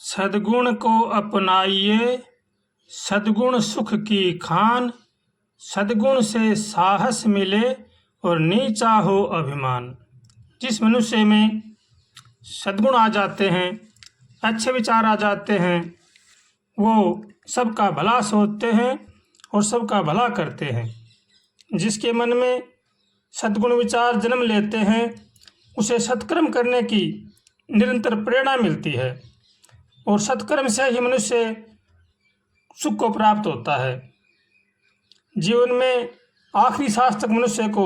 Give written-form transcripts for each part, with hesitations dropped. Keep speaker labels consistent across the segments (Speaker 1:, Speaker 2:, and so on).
Speaker 1: सद्गुण को अपनाइए, सद्गुण सुख की खान। सद्गुण से साहस मिले और नीचा हो अभिमान। जिस मनुष्य में सद्गुण आ जाते हैं, अच्छे विचार आ जाते हैं, वो सबका भला सोचते हैं और सबका भला करते हैं। जिसके मन में सद्गुण विचार जन्म लेते हैं, उसे सत्कर्म करने की निरंतर प्रेरणा मिलती है और सत्कर्म से ही मनुष्य सुख को प्राप्त होता है। जीवन में आखिरी सांस तक मनुष्य को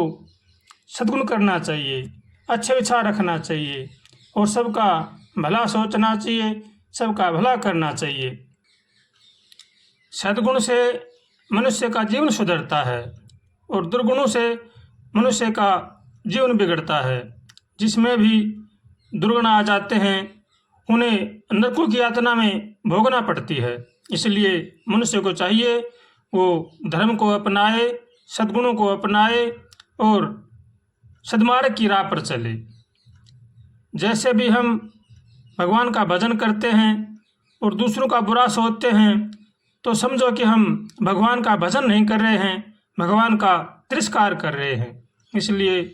Speaker 1: सद्गुण करना चाहिए, अच्छे विचार रखना चाहिए और सबका भला सोचना चाहिए, सबका भला करना चाहिए। सद्गुण से मनुष्य का जीवन सुधरता है और दुर्गुणों से मनुष्य का जीवन बिगड़ता है। जिसमें भी दुर्गुण आ जाते हैं, उन्हें नरकों की यातना में भोगना पड़ती है। इसलिए मनुष्य को चाहिए वो धर्म को अपनाए, सद्गुणों को अपनाए और सद्मार्ग की राह पर चले। जैसे भी हम भगवान का भजन करते हैं और दूसरों का बुरा सोचते हैं, तो समझो कि हम भगवान का भजन नहीं कर रहे हैं, भगवान का तिरस्कार कर रहे हैं। इसलिए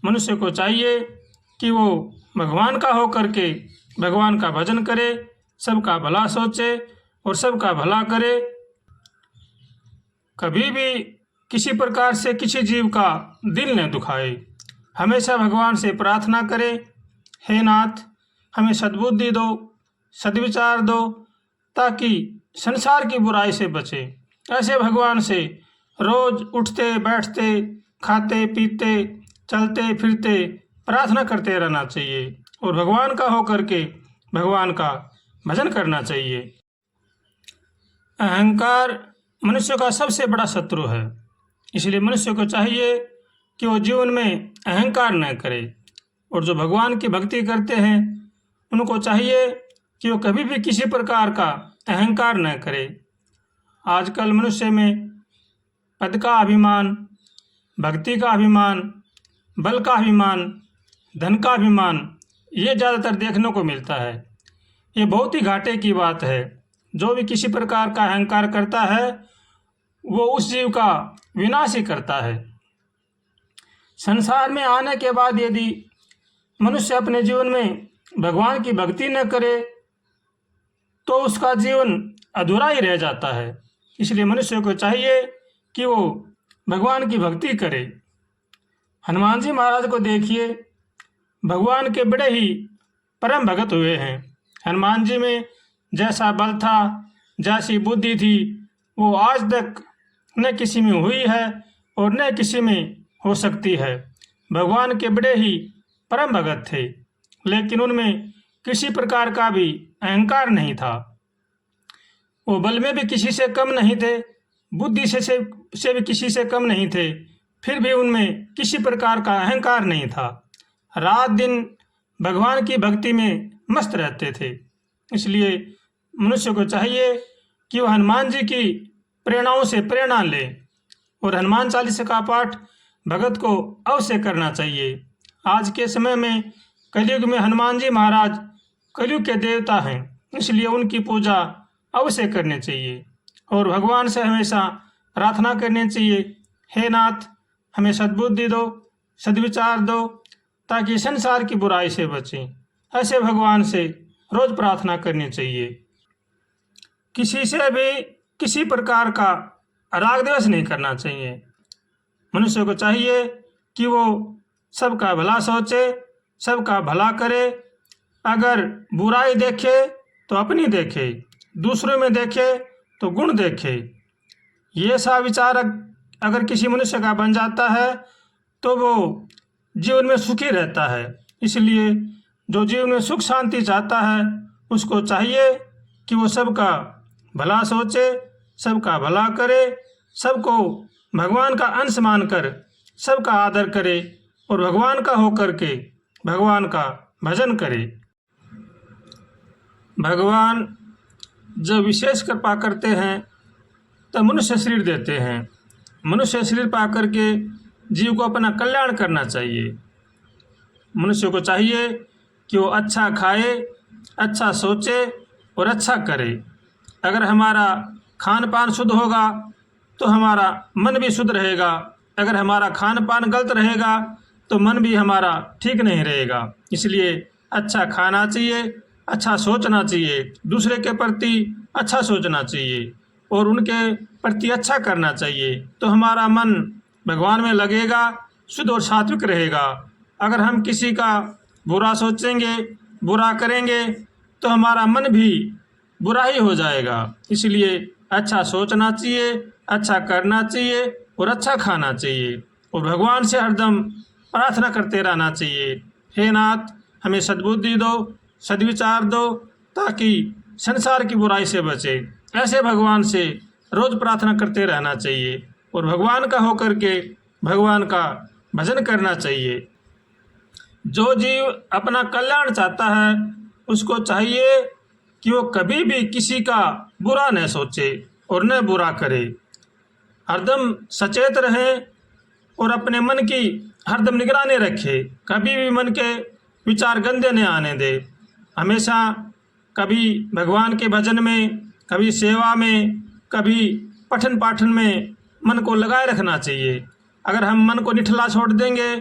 Speaker 1: मनुष्य को चाहिए कि वो भगवान का होकर के भगवान का भजन करे, सबका भला सोचे और सबका भला करे। कभी भी किसी प्रकार से किसी जीव का दिल न दुखाए। हमेशा भगवान से प्रार्थना करे, हे नाथ हमें सद्बुद्धि दो, सद्विचार दो, ताकि संसार की बुराई से बचे। ऐसे भगवान से रोज उठते बैठते, खाते पीते, चलते फिरते प्रार्थना करते रहना चाहिए और भगवान का होकर के भगवान का भजन करना चाहिए। अहंकार मनुष्य का सबसे बड़ा शत्रु है। इसलिए मनुष्य को चाहिए कि वो जीवन में अहंकार न करे और जो भगवान की भक्ति करते हैं उनको चाहिए कि वो कभी भी किसी प्रकार का अहंकार न करे। आजकल मनुष्य में पद का अभिमान, भक्ति का अभिमान, बल का अभिमान, धन का अभिमान, ये ज़्यादातर देखने को मिलता है। ये बहुत ही घाटे की बात है। जो भी किसी प्रकार का अहंकार करता है वो उस जीव का विनाश ही करता है। संसार में आने के बाद यदि मनुष्य अपने जीवन में भगवान की भक्ति न करे तो उसका जीवन अधूरा ही रह जाता है। इसलिए मनुष्य को चाहिए कि वो भगवान की भक्ति करे। हनुमान जी महाराज को देखिए, भगवान के बड़े ही परम भगत हुए हैं। हनुमान जी में जैसा बल था, जैसी बुद्धि थी, वो आज तक न किसी में हुई है और न किसी में हो सकती है। भगवान के बड़े ही परम भगत थे, लेकिन उनमें किसी प्रकार का भी अहंकार नहीं था। वो बल में भी किसी से कम नहीं थे, बुद्धि से भी किसी से कम नहीं थे, फिर भी उनमें किसी प्रकार का अहंकार नहीं था। रात दिन भगवान की भक्ति में मस्त रहते थे। इसलिए मनुष्य को चाहिए कि वह हनुमान जी की प्रेरणाओं से प्रेरणा ले और हनुमान चालीसा का पाठ भगत को अवश्य करना चाहिए। आज के समय में कलयुग में हनुमान जी महाराज कलयुग के देवता हैं, इसलिए उनकी पूजा अवश्य करनी चाहिए और भगवान से हमेशा प्रार्थना करनी चाहिए, हे नाथ हमें सद्बुद्धि दो, सद्विचार दो, ताकि संसार की बुराई से बचें। ऐसे भगवान से रोज प्रार्थना करनी चाहिए। किसी से भी किसी प्रकार का राग द्वेष नहीं करना चाहिए। मनुष्य को चाहिए कि वो सबका भला सोचे, सबका भला करे। अगर बुराई देखे तो अपनी देखे, दूसरों में देखे तो गुण देखे। ये सा विचार अगर किसी मनुष्य का बन जाता है तो वो जीवन में सुखी रहता है। इसलिए जो जीवन में सुख शांति चाहता है उसको चाहिए कि वो सबका भला सोचे, सबका भला करे, सबको भगवान का अंश मानकर सबका आदर करे और भगवान का होकर के भगवान का भजन करे। भगवान जब विशेष कृपा करते हैं तब मनुष्य शरीर देते हैं। मनुष्य शरीर पा करके जीव को अपना कल्याण करना चाहिए। मनुष्य को चाहिए कि वो अच्छा खाए, अच्छा सोचे और अच्छा करें। अगर हमारा खान पान शुद्ध होगा तो हमारा मन भी शुद्ध रहेगा। अगर हमारा खान पान गलत रहेगा तो मन भी हमारा ठीक नहीं रहेगा। इसलिए अच्छा खाना चाहिए, अच्छा सोचना चाहिए, दूसरे के प्रति अच्छा सोचना चाहिए और उनके प्रति अच्छा करना चाहिए, तो हमारा मन भगवान में लगेगा, शुद्ध और सात्विक रहेगा। अगर हम किसी का बुरा सोचेंगे, बुरा करेंगे तो हमारा मन भी बुरा ही हो जाएगा। इसलिए अच्छा सोचना चाहिए, अच्छा करना चाहिए और अच्छा खाना चाहिए और भगवान से हरदम प्रार्थना करते रहना चाहिए। हे नाथ, हमें सद्बुद्धि दो, सद्विचार दो, ताकि संसार की बुराई से बचे। ऐसे भगवान से रोज़ प्रार्थना करते रहना चाहिए और भगवान का होकर के भगवान का भजन करना चाहिए। जो जीव अपना कल्याण चाहता है उसको चाहिए कि वो कभी भी किसी का बुरा न सोचे और न बुरा करे। हरदम सचेत रहे और अपने मन की हरदम निगरानी रखे। कभी भी मन के विचार गंदे न आने दे। हमेशा कभी भगवान के भजन में, कभी सेवा में, कभी पठन पाठन में मन को लगाए रखना चाहिए। अगर हम मन को निठला छोड़ देंगे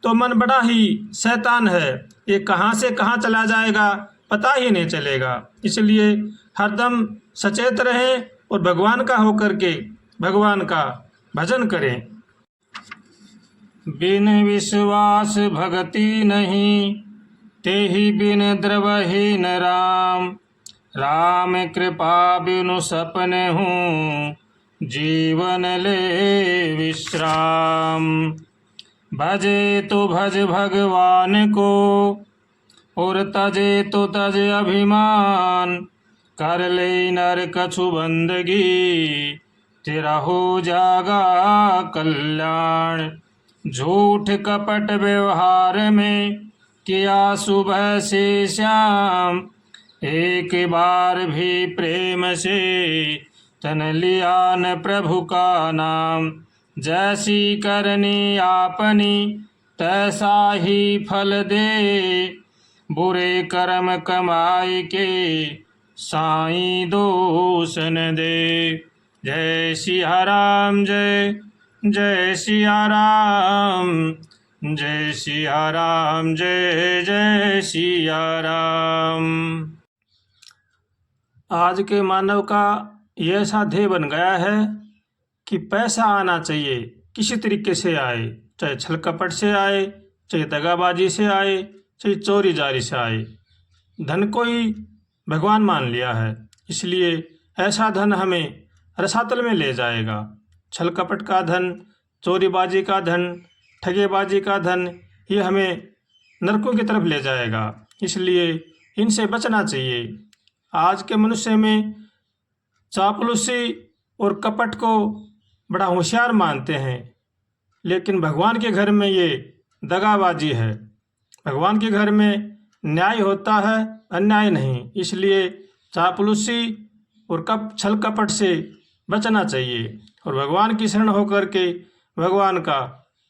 Speaker 1: तो मन बड़ा ही शैतान है, ये कहाँ से कहाँ चला जाएगा पता ही नहीं चलेगा। इसलिए हरदम सचेत रहें और भगवान का होकर के भगवान का भजन करें। बिन विश्वास भगति नहीं, तेहि बिन द्रवहीन राम। राम कृपा बिनु सपन हूँ, जीवन ले विश्राम। भजे तो भज भगवान को, और तजे तो तज अभिमान। कर ले नर कछु बंदगी, तेरा हो जागा कल्याण। झूठ कपट व्यवहार में, किया सुबह से शाम। एक बार भी प्रेम से, तन लिया न प्रभु का नाम। जैसी करनी आपनी, तैसा ही फल दे। बुरे कर्म कमाई के, साईं दोष न दे। जय सिया राम, जय जय सिया राम, जय सिया राम, जय जय सिया राम। आज के मानव का ये ऐसा ध्येय बन गया है कि पैसा आना चाहिए, किसी तरीके से आए, चाहे छल कपट से आए, चाहे दगाबाजी से आए, चाहे चोरी जारी से आए। धन को ही भगवान मान लिया है, इसलिए ऐसा धन हमें रसातल में ले जाएगा। छल कपट का धन, चोरीबाजी का धन, ठगेबाजी का धन, ये हमें नरकों की तरफ ले जाएगा। इसलिए इनसे बचना चाहिए। आज के मनुष्य में चापलूसी और कपट को बड़ा होशियार मानते हैं, लेकिन भगवान के घर में ये दगाबाजी है। भगवान के घर में न्याय होता है, अन्याय नहीं। इसलिए चापलूसी और छल कपट से बचना चाहिए और भगवान की शरण होकर के भगवान का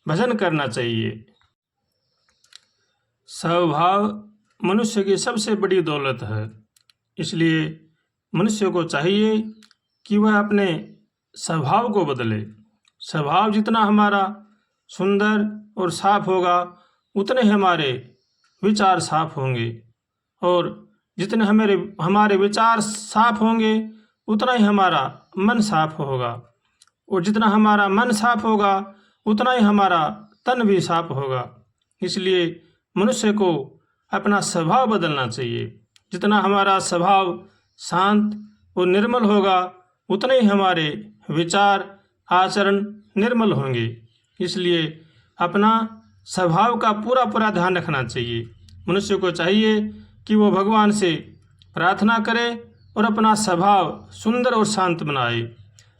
Speaker 1: भजन करना चाहिए। स्वभाव मनुष्य की सबसे बड़ी दौलत है, इसलिए मनुष्य को चाहिए कि वह अपने स्वभाव को बदले। स्वभाव जितना हमारा सुंदर और साफ होगा, उतने हमारे विचार साफ होंगे, और जितने हमारे विचार साफ होंगे उतना ही हमारा मन साफ होगा, और जितना हमारा मन साफ होगा उतना ही हमारा तन भी साफ होगा। इसलिए मनुष्य को अपना स्वभाव बदलना चाहिए। जितना हमारा स्वभाव शांत और निर्मल होगा, उतने ही हमारे विचार आचरण निर्मल होंगे। इसलिए अपना स्वभाव का पूरा ध्यान रखना चाहिए। मनुष्य को चाहिए कि वो भगवान से प्रार्थना करे और अपना स्वभाव सुंदर और शांत बनाए।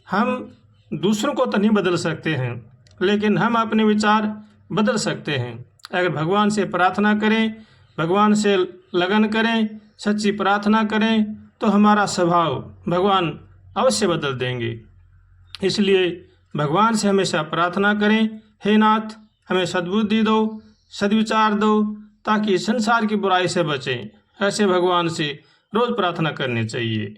Speaker 1: हम दूसरों को तो नहीं बदल सकते हैं, लेकिन हम अपने विचार बदल सकते हैं। अगर भगवान से प्रार्थना करें, भगवान से लगन करें, सच्ची प्रार्थना करें, तो हमारा स्वभाव भगवान अवश्य बदल देंगे। इसलिए भगवान से हमेशा प्रार्थना करें, हे नाथ, हमें सद्बुद्धि दो, सद्विचार दो, ताकि संसार की बुराई से बचें। ऐसे भगवान से रोज़ प्रार्थना करनी चाहिए।